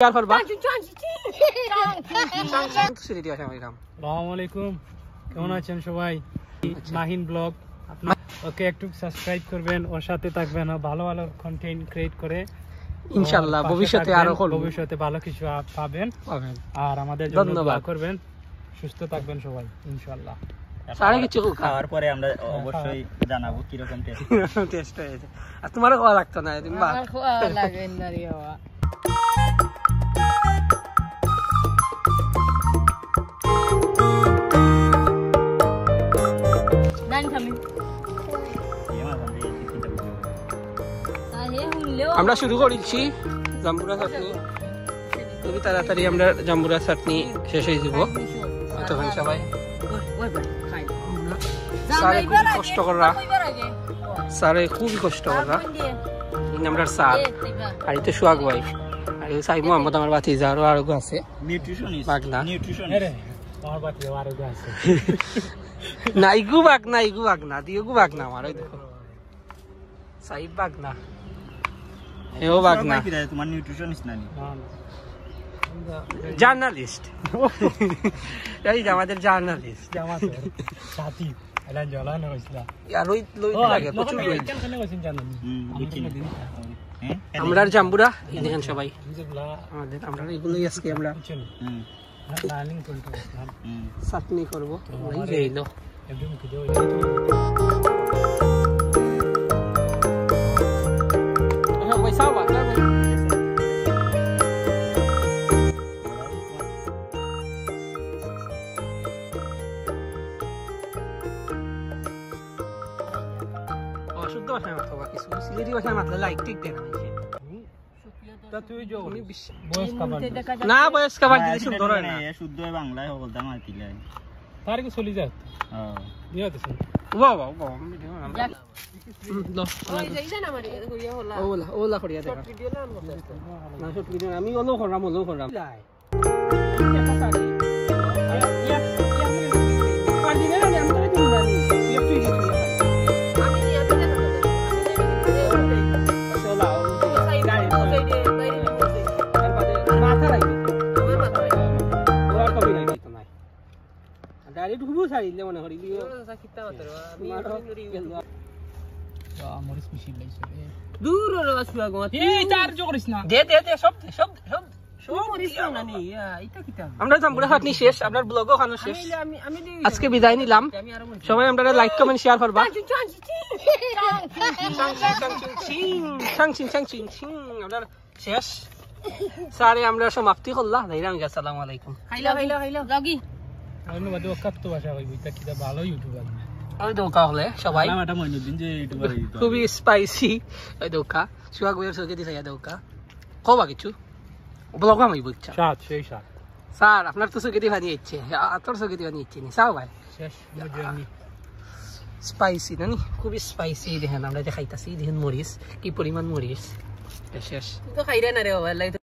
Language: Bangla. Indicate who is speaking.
Speaker 1: यार फरबा আসসালামু আলাইকুম কেমন আছেন সবাই মাহিন ব্লগ আপনারা ওকে একটু সাবস্ক্রাইব করবেন ওর সাথে থাকবেন ভালো ভালো কন্টেন্ট ক্রিয়েট করে ইনশাআল্লাহ ভবিষ্যতে আরো ভবিষ্যতে ভালো কিছু পাবেন আর আমাদের জন্য দোয়া করবেন সুস্থ থাকবেন সবাই ইনশাআল্লাহ সারা কিছু খাওয়ার পরে আমরা অবশ্যই জানাবো কি রকম টেস্ট হয়েছে আর তোমারও খাওয়া লাগতো না তুমি আমার খাওয়া লাগে না রে বাবা আমরা শুরু করেছি জাম্বুরা চাটনি খুবই তাড়াতাড়ি আমরা জাম্বুরা চাটনি শেষ হয়ে যাব তখন সবাই সারে খুব কষ্ট করা সারে খুবই কষ্ট করা আমরা সার আর এটা সোহাগ ভাই আর সাই মোহাম্মদ আমার বাতিজা আরো আছে নিউট্রিশনিস্ট বাগনা নিউট্রিশন আমার বাতিজা আরো আছে না ইগু বাগনা দিগু বাগনা আমার ওই দেখো সাইব বাগনা এও বাগনা তোমার নিউট্রিশনিস্ট না জার্নালিস্ট এই আমাদের জার্নালিস্ট জামাতে সাথী এলা জ্বলানো হইছিল আর ওই লই লাগে প্রচুর লই কেন হইছেন জানেন আমরা জাম্বুরা দেখেন সবাই আমাদের আমরা এগুলোই আজকে আমরা প্ল্যানিং করতে চাটনি করব এই যে লো একদম কি দেও পয়সা বা শুদ্ধ ভাষায় মাত্র বাকি সিলেটি ভাষায় মাত্র লাইক ঠিক দেন তা তুই যে বয়স খাবার না বয়স খাবার দিলে সুন্দর হয় না শুদ্ধ বাংলায় বলতাম আর কি লাই তার কি চলি যায় হ্যাঁ দিয়া তো ওয়া লো ওই যাইছেন আমারে কইয়া হলা ওলা করিয়া দেখা ভিডিও না শর্ট ভিডিও আমি ওলো করলাম যাই এটা সারি ডাইরেক্ট হুবু ছাড়িলে মনে করি দিও কিতা মাত্র আমি মরিস মিশি লাইছে দূর রে সুয়া গো এই চার্জ করিস না দে সব মরিস না নি এটা কিতা আমরা জাম্বুরা চাটনি শেষ আপনার ব্লগও খানো শেষ আমি আজকে বিদায় নিলাম সবাই আপনারা লাইক কমেন্ট শেয়ার করবা চাং আপনার শেষ সারে আমরা সমাপ্তি করলাম নাইরাম আসসালামু আলাইকুম হাইলা লাগি ধন্যবাদ ওকাত তো ভাষা হইব এটা কিটা ভালো ইউটিউবার ওই দোকা হলে সবাই নামটা মইনুদ্দিন যে ইউটিউবার খুবই স্পাইসি ওই দোকা সুয়া গোয়ের সকে দিছে ইয়া দোকা কবা কিছু ব্লগ আমি বুঝছা সেই স্যার আপনার তো সকে দি বানিয়েছে আতর সকে দি বানিয়েছে নি সাও ভাই শেষ মজা স্পাইসি না নি খুবই স্পাইসি দেখেন আমরা যে খাইতাছি দেখেন মরিচ কি পরিমাণ মরিচ শেষ তো খাইরে না রে বাবা